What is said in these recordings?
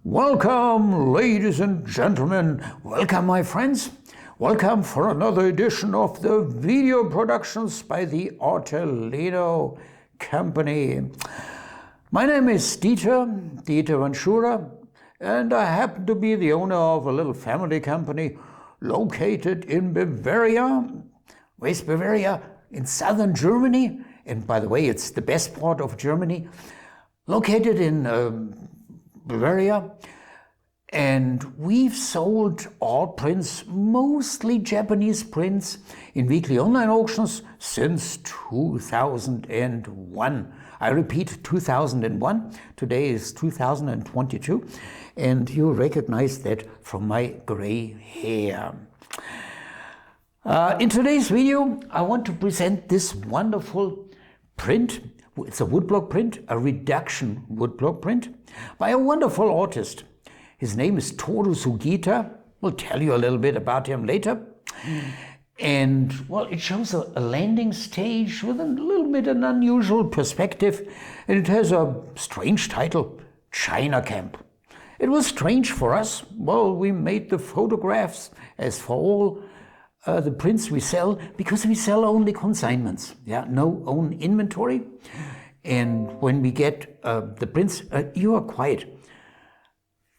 Welcome, ladies and gentlemen. Welcome, my friends. Welcome for another edition of the video productions by the Artelion company. My name is Dieter Vanschura, and I happen to be the owner of a little family company located in Bavaria. Where's Bavaria? In southern Germany. And by the way, it's the best part of Germany. Located in Bavaria. And we've sold art prints, mostly Japanese prints, in weekly online auctions since 2001. I repeat, 2001. Today is 2022. And you recognize that from my gray hair. In today's video, I want to present this wonderful print. It's a woodblock print, a reduction woodblock print by a wonderful artist. His name is Toru Sugita. We'll tell you a little bit about him later. And well, it shows a landing stage with a little bit an unusual perspective. And it has a strange title, China Camp. It was strange for us. Well, we made the photographs as for all the prints we sell, because we sell only consignments, no own inventory. And when we get the prints, you are quiet.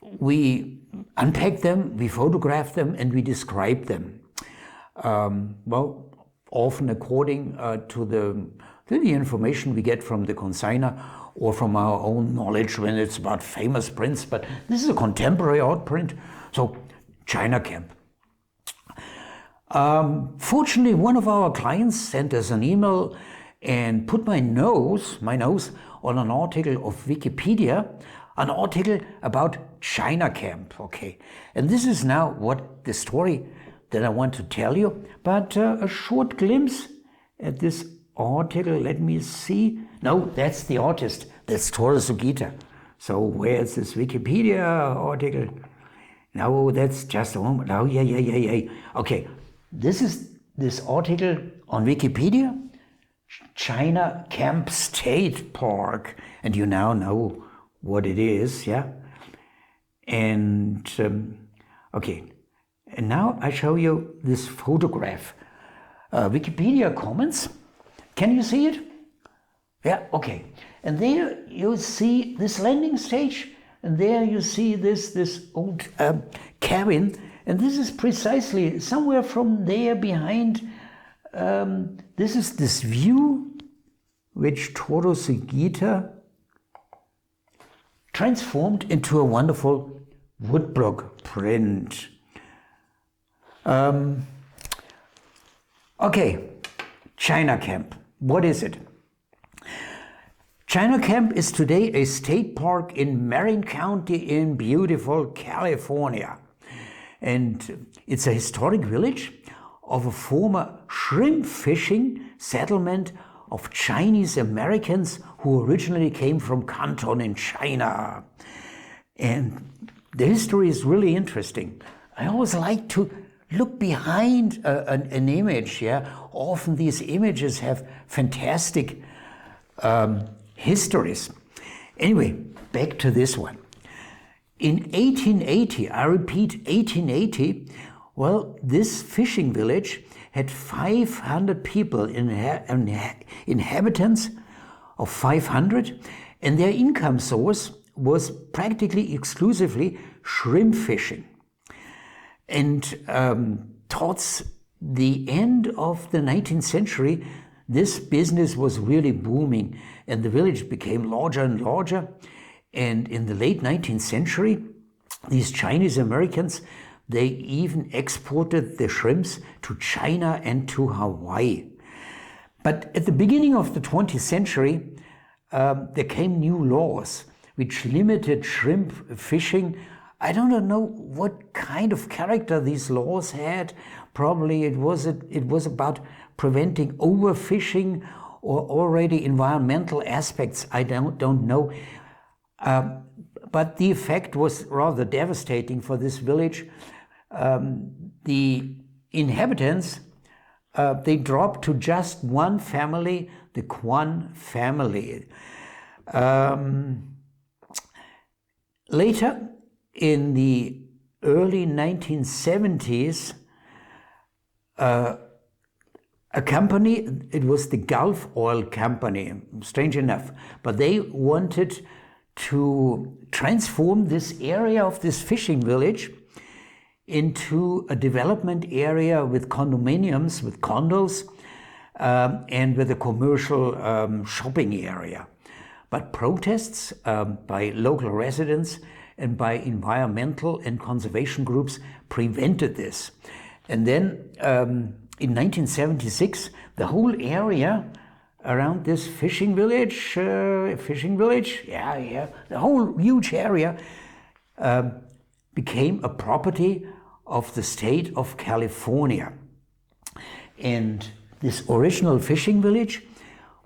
We unpack them, we photograph them, and we describe them. Often according to the information we get from the consigner or from our own knowledge when it's about famous prints. But this is a contemporary art print, so China Camp. Fortunately, one of our clients sent us an email and put my nose on an article of Wikipedia, an article about China Camp. Okay, and this is now what the story that I want to tell you. But a short glimpse at this article. Let me see. No, that's the artist. That's Toru Sugita. So where's this Wikipedia article? No, that's just a moment. Oh, yeah. Okay. This is this article on Wikipedia, China Camp State Park, and you now know what it is, yeah? And, okay, and now I show you this photograph. Wikipedia comments, can you see it? Yeah, okay. And there you see this landing stage, and there you see this old cabin. And this is precisely somewhere from there behind. This is this view which Toru Sugita transformed into a wonderful woodblock print. Okay, China Camp. What is it? China Camp is today a state park in Marin County in beautiful California. And it's a historic village of a former shrimp fishing settlement of Chinese Americans who originally came from Canton in China. And the history is really interesting. I always like to look behind an image. Often these images have fantastic histories. Anyway, back to this one. In 1880, I repeat 1880, well, this fishing village had 500 people, inhabitants of 500, and their income source was practically exclusively shrimp fishing. And towards the end of the 19th century, this business was really booming, and the village became larger and larger. And in the late 19th century, these Chinese Americans, they even exported the shrimps to China and to Hawaii. But at the beginning of the 20th century, there came new laws which limited shrimp fishing. I don't know what kind of character these laws had. Probably it was about preventing overfishing or already environmental aspects. I don't know. But the effect was rather devastating for this village. The inhabitants, they dropped to just one family, the Kwan family. Later, in the early 1970s, a company, it was the Gulf Oil Company, strange enough, but they wanted to transform this area of this fishing village into a development area with condominiums, with condos, and with a commercial shopping area. But protests by local residents and by environmental and conservation groups prevented this. And then in 1976, the whole area around this fishing village, the whole huge area became a property of the state of California. And this original fishing village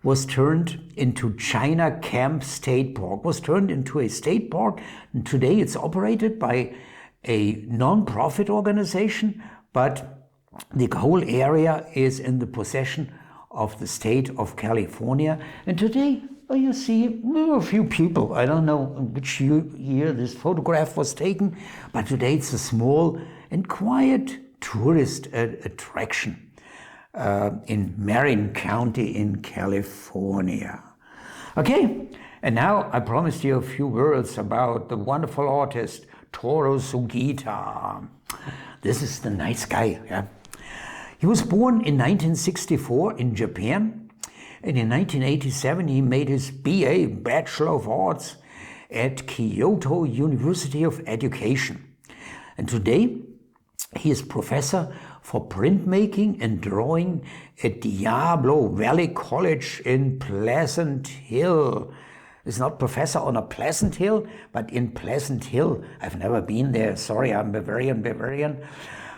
was turned into China Camp State Park, was turned into a state park. And today it's operated by a non-profit organization, but the whole area is in the possession of the state of California. And today you see a few people. I don't know which year this photograph was taken, but today it's a small and quiet tourist attraction in Marin County in California. Okay, and now I promised you a few words about the wonderful artist Toru Sugita. This is the nice guy. Yeah? He was born in 1964 in Japan, and in 1987 he made his BA, Bachelor of Arts, at Kyoto University of Education. And today he is professor for printmaking and drawing at Diablo Valley College in Pleasant Hill. He's not professor on a Pleasant Hill, but in Pleasant Hill. I've never been there. Sorry, I'm Bavarian.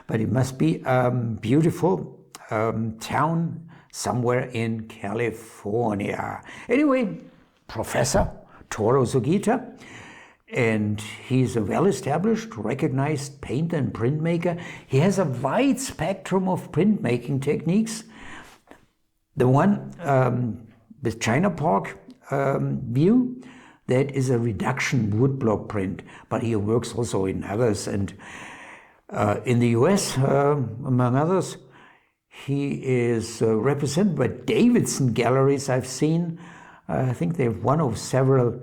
But it must be a beautiful town somewhere in California. Anyway, Professor Toru Sugita, and he's a well-established, recognized painter and printmaker. He has a wide spectrum of printmaking techniques. The one with China Park view, that is a reduction woodblock print, but he works also in others. And in the US, among others, he is represented by Davidson Galleries. I've seen, I think they have one of several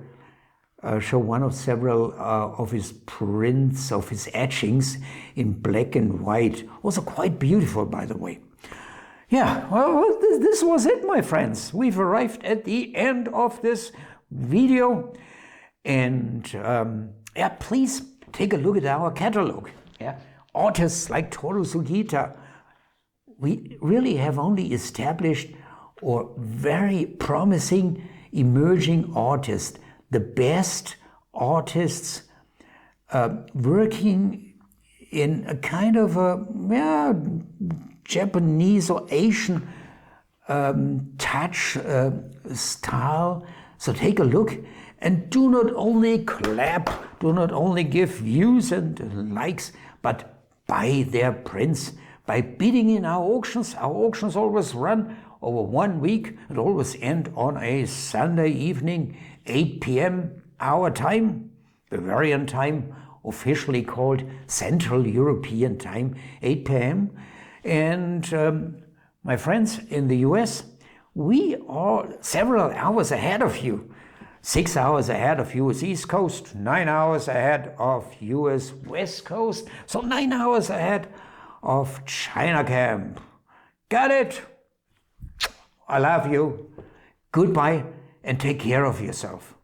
of his prints, of his etchings in black and white. Also quite beautiful, by the way. Yeah, well, this was it, my friends. We've arrived at the end of this video. And yeah, please take a look at our catalog. Yeah, artists like Toru Sugita. We really have only established or very promising emerging artists, the best artists working in a kind of a Japanese or Asian touch style. So take a look and do not only clap, do not only give views and likes, but buy their prints by bidding in our auctions. Our auctions always run over 1 week and always end on a Sunday evening, 8 p.m. our time, Bavarian time, officially called Central European time, 8 p.m. And my friends in the US, we are several hours ahead of you. 6 hours ahead of US East Coast, 9 hours ahead of US West Coast, so 9 hours ahead of China Camp. Got it? I love you. Goodbye and take care of yourself.